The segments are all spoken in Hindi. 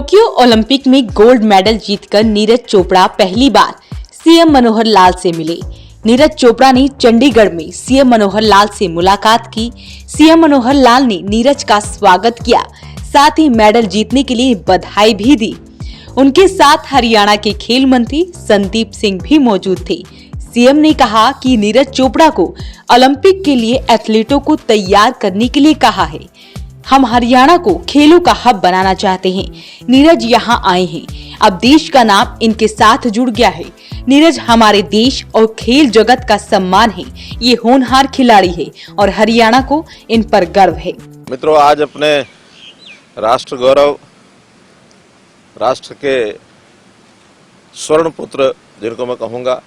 टोक्यो ओलंपिक में गोल्ड मेडल जीतकर नीरज चोपड़ा पहली बार सीएम मनोहर लाल से मिले। नीरज चोपड़ा ने चंडीगढ़ में सीएम मनोहर लाल से मुलाकात की। सीएम मनोहर लाल ने नीरज का स्वागत किया, साथ ही मेडल जीतने के लिए बधाई भी दी। उनके साथ हरियाणा के खेल मंत्री संदीप सिंह भी मौजूद थे। सीएम ने कहा कि नीरज चोपड़ा को ओलंपिक के लिए एथलीटों को तैयार करने के लिए कहा है। हम हरियाणा को खेलों का हब बनाना चाहते हैं। नीरज यहाँ आए हैं, अब देश का नाम इनके साथ जुड़ गया है। नीरज हमारे देश और खेल जगत का सम्मान है। ये होनहार खिलाड़ी है और हरियाणा को इन पर गर्व है। मित्रों, आज अपने राष्ट्र गौरव, राष्ट्र के स्वर्ण पुत्र जिनको मैं कहूँगा,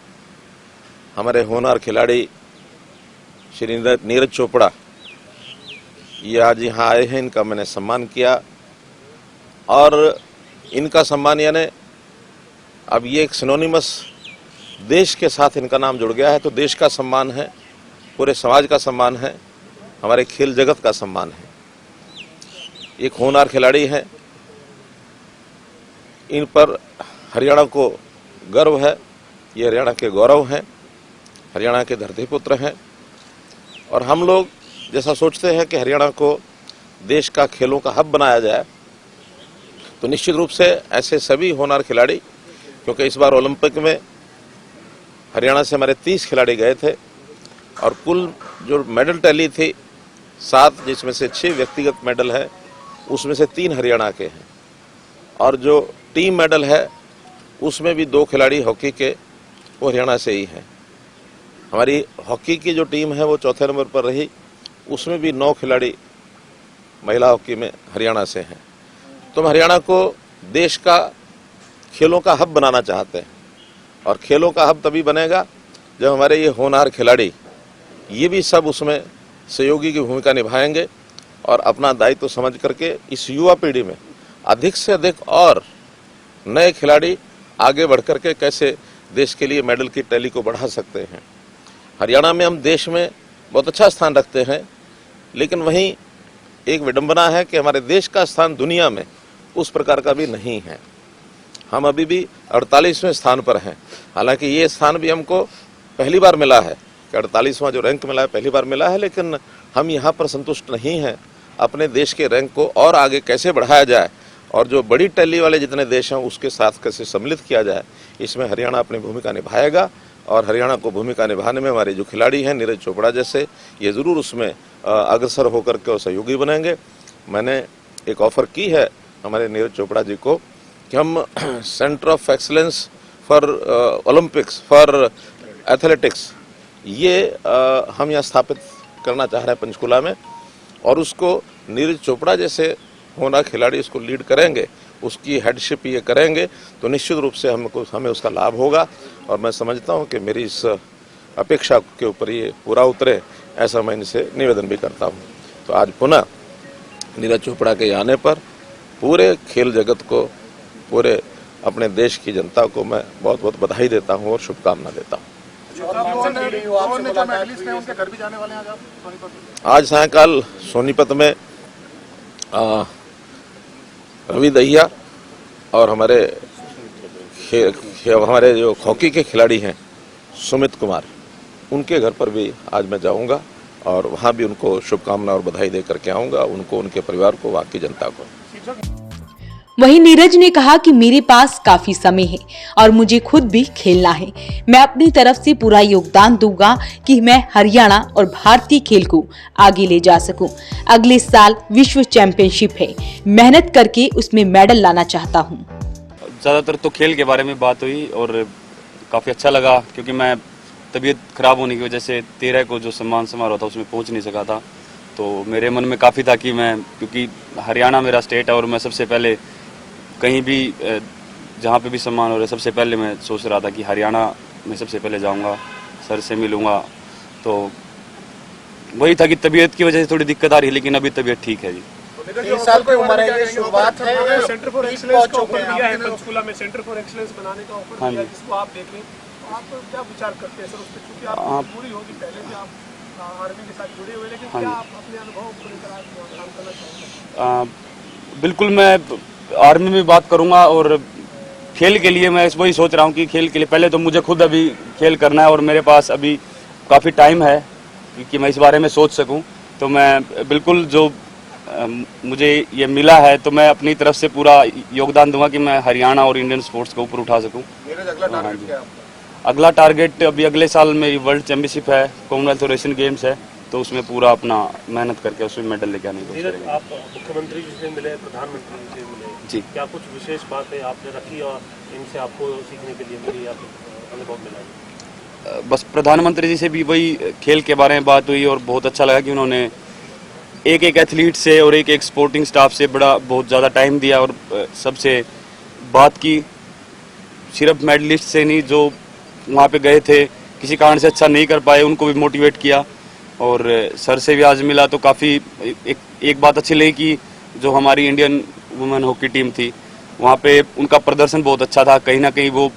हमारे होनहार खिलाड़ी श्री नीरज चोपड़ा, ये आज यहाँ आए हैं। इनका मैंने सम्मान किया और इनका सम्मान यानी अब ये एक सिनोनिमस देश के साथ इनका नाम जुड़ गया है, तो देश का सम्मान है, पूरे समाज का सम्मान है, हमारे खेल जगत का सम्मान है। एक होनहार खिलाड़ी है, इन पर हरियाणा को गर्व है। ये हरियाणा के गौरव हैं, हरियाणा के धरती पुत्र हैं। और हम लोग जैसा सोचते हैं कि हरियाणा को देश का खेलों का हब बनाया जाए, तो निश्चित रूप से ऐसे सभी होनहार खिलाड़ी, क्योंकि इस बार ओलंपिक में हरियाणा से हमारे 30 खिलाड़ी गए थे और कुल जो मेडल टैली थी 7, जिसमें से 6 व्यक्तिगत मेडल है, उसमें से 3 हरियाणा के हैं। और जो टीम मेडल है उसमें भी 2 खिलाड़ी हॉकी के, वो हरियाणा से ही हैं। हमारी हॉकी की जो टीम है वो चौथे नंबर पर रही, उसमें भी 9 खिलाड़ी महिला हॉकी में हरियाणा से हैं। तो हम हरियाणा को देश का खेलों का हब बनाना चाहते हैं और खेलों का हब तभी बनेगा जब हमारे ये होनहार खिलाड़ी, ये भी सब उसमें सहयोगी की भूमिका निभाएंगे और अपना दायित्व समझ करके इस युवा पीढ़ी में अधिक से अधिक और नए खिलाड़ी आगे बढ़ करके कैसे देश के लिए मेडल की टैली को बढ़ा सकते हैं। हरियाणा में हम देश में बहुत अच्छा स्थान रखते हैं, लेकिन वहीं एक विडंबना है कि हमारे देश का स्थान दुनिया में उस प्रकार का भी नहीं है। हम अभी भी 48वें स्थान पर हैं। हालांकि ये स्थान भी हमको पहली बार मिला है कि 48वां जो रैंक मिला है, पहली बार मिला है, लेकिन हम यहाँ पर संतुष्ट नहीं हैं। अपने देश के रैंक को और आगे कैसे बढ़ाया जाए और जो बड़ी टैली वाले जितने देश हैं उसके साथ कैसे सम्मिलित किया जाए, इसमें हरियाणा अपनी भूमिका निभाएगा। और हरियाणा को भूमिका निभाने में हमारे जो खिलाड़ी हैं नीरज चोपड़ा जैसे, ये ज़रूर उसमें अग्रसर होकर के और सहयोगी बनेंगे। मैंने एक ऑफ़र की है हमारे नीरज चोपड़ा जी को कि हम centre of excellence for Olympics for athletics, ये हम यहाँ स्थापित करना चाह रहे हैं पंचकुला में, और उसको नीरज चोपड़ा जैसे होनहार खिलाड़ी उसको लीड करेंगे, उसकी हेडशिप ये करेंगे, तो निश्चित रूप से हमें उसका लाभ होगा। और मैं समझता हूँ कि मेरी इस अपेक्षा के ऊपर ये पूरा उतरे, ऐसा मैं इनसे निवेदन भी करता हूँ। तो आज पुनः नीरज चोपड़ा के आने पर पूरे खेल जगत को, पूरे अपने देश की जनता को मैं बहुत बहुत बधाई देता हूँ और शुभकामना देता हूँ। आज सायंकाल सोनीपत में रवि दहिया और हमारे जो हॉकी के खिलाड़ी हैं सुमित कुमार, उनके घर पर भी आज मैं जाऊंगा और वहां भी उनको शुभकामना और बधाई देकर के आऊंगा, उनको, उनके परिवार को, वहां की जनता को। वहीं नीरज ने कहा कि मेरे पास काफी समय है और मुझे खुद भी खेलना है। मैं अपनी तरफ से पूरा योगदान दूंगा कि मैं हरियाणा और भारतीय खेल को आगे ले जा सकूं। अगले साल विश्व चैंपियनशिप है, मेहनत करके उसमें मेडल लाना चाहता हूं। ज़्यादातर तो खेल के बारे में बात हुई और काफ़ी अच्छा लगा, क्योंकि मैं तबीयत खराब होने की वजह से 13 को जो सम्मान समारोह था उसमें पहुँच नहीं सका था। तो मेरे मन में काफ़ी था कि मैं, क्योंकि हरियाणा मेरा स्टेट है और मैं सबसे पहले कहीं भी जहाँ पे भी सम्मान हो रहा है, सबसे पहले मैं सोच रहा था कि हरियाणा में सबसे पहले जाऊंगा, सर से मिलूंगा। तो वही था कि तबीयत की वजह से थोड़ी दिक्कत आ रही है, लेकिन अभी तबीयत ठीक है जी। 30 साल की उम्र है, ये शुरुआत है। सेंटर फॉर एक्सीलेंस का ऑफर दिया है पंचकुला में, सेंटर फॉर एक्सीलेंस बनाने का ऑफर दिया है, जिसको आप देख लें। आप क्या विचार करते हैं सर उस पर, क्योंकि आप पूरी होगी, पहले भी आप आर्मी के साथ जुड़े हुए, लेकिन क्या आप अपने अनुभव को लेकर आज काम करना चाहेंगे? बिल्कुल, मैं आर्मी में बात करूंगा और खेल के लिए मैं वही सोच रहा हूँ कि खेल के लिए पहले तो मुझे खुद अभी खेल करना है और मेरे पास अभी काफ़ी टाइम है कि मैं इस बारे में सोच सकूं। तो मैं बिल्कुल जो मुझे ये मिला है तो मैं अपनी तरफ से पूरा योगदान दूंगा कि मैं हरियाणा और इंडियन स्पोर्ट्स को ऊपर उठा सकूं। नीरज, अगला टारगेट क्या है आपका? अगला टारगेट अभी अगले साल मेरी वर्ल्ड चैंपियनशिप है, कॉमनवेल्थ और एशियन गेम्स है, तो उसमें पूरा अपना मेहनत करके उसमें मेडल लेके आने की कोशिश नीरज, करेंगे। आप मुख्यमंत्री जी से मिले, प्रधानमंत्री जी से मिले जी। क्या कुछ विशेष बातें आपने रखी और इनसे आपको सीखने के लिए मिली या अनुभव मिला? बस प्रधानमंत्री जी से भी वही खेल के बारे में बात हुई और बहुत अच्छा लगा कि उन्होंने एक एक एथलीट से और एक एक स्पोर्टिंग स्टाफ से बहुत ज़्यादा टाइम दिया और सबसे बात की। सिर्फ मेडलिस्ट से नहीं, जो वहाँ पे गए थे किसी कारण से अच्छा नहीं कर पाए उनको भी मोटिवेट किया। और सर से भी आज मिला तो काफ़ी एक बात अच्छी लगी कि जो हमारी इंडियन वुमेन हॉकी टीम थी वहाँ पे उनका प्रदर्शन बहुत अच्छा था। कहीं ना कहीं वो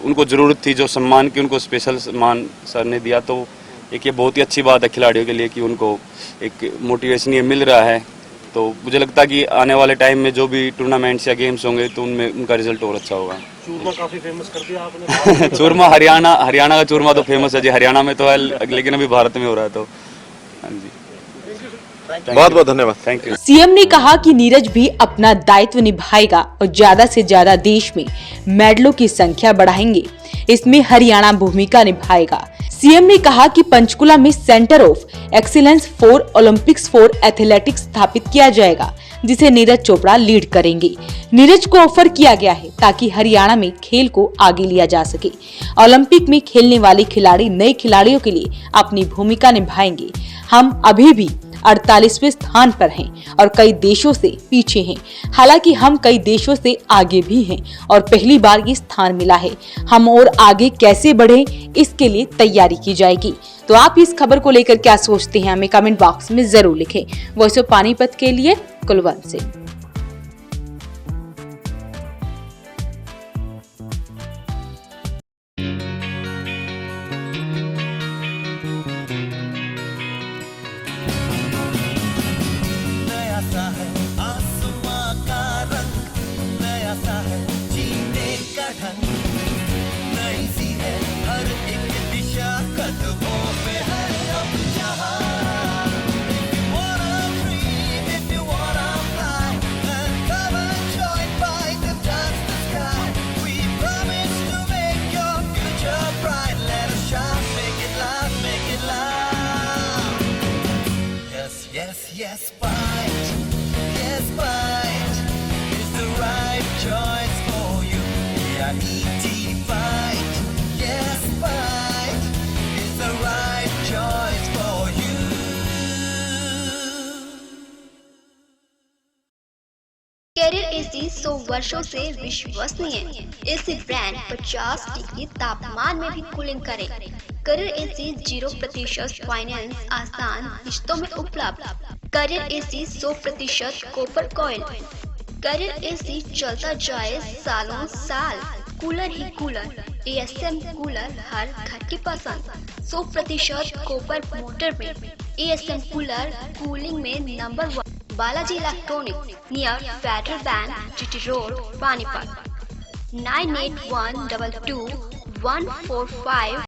उनको ज़रूरत थी जो सम्मान की, उनको स्पेशल सम्मान सर ने दिया। तो एक ये बहुत ही अच्छी बात है खिलाड़ियों के लिए कि उनको एक मोटिवेशन ये मिल रहा है। तो मुझे लगता है कि आने वाले टाइम में जो भी टूर्नामेंट्स या गेम्स होंगे तो उनमें उनका रिजल्ट और अच्छा होगा। चूरमा काफी फेमस कर दिया आपने। चूरमा हरियाणा का चूरमा तो फेमस है जी, हरियाणा में तो है लेकिन अभी भारत में हो रहा है। तो हाँ जी, बहुत बहुत धन्यवाद। Thank you. सीएम ने कहा कि नीरज भी अपना दायित्व निभाएगा और ज्यादा से ज्यादा देश में मेडलों की संख्या बढ़ाएंगे। इसमें हरियाणा भूमिका निभाएगा। सीएम ने कहा कि पंचकुला में centre of excellence for Olympics for athletics स्थापित किया जाएगा, जिसे नीरज चोपड़ा लीड करेंगे। नीरज को ऑफर किया गया है ताकि हरियाणा में खेल को आगे लिया जा सके। ओलंपिक में खेलने वाले खिलाड़ी नए खिलाड़ियों के लिए अपनी भूमिका निभाएंगे। हम अभी भी 48वें स्थान पर हैं और कई देशों से पीछे हैं। हालांकि हम कई देशों से आगे भी हैं और पहली बार ये स्थान मिला है। हम और आगे कैसे बढ़े इसके लिए तैयारी की जाएगी। तो आप इस खबर को लेकर क्या सोचते हैं, हमें कमेंट बॉक्स में जरूर लिखें। वॉइस ऑफ पानीपत के लिए Kulwant Singh. Yes, fight. Yes, fight is the right choice for you. Yeah, E.T. fight. Yes, fight is the right choice for you. Carrier AC 100 वर्षों से विश्वसनीय। एसी ब्रांड 50 डिग्री तापमान में भी कूलिंग करे। कैरियर एसी 0% फाइनेंस आसान किस्तों में उपलब्ध। Carrier AC 100% copper coil. Carrier AC चलता जाए सालों साल। कूलर ही कूलर, एएसएम कूलर हर घर की पसंद। 100% कॉपर मोटर में एएसएम कूलर कूलिंग में number 1। Balaji electronic near Federal Bank, GT road, Panipat. 98122145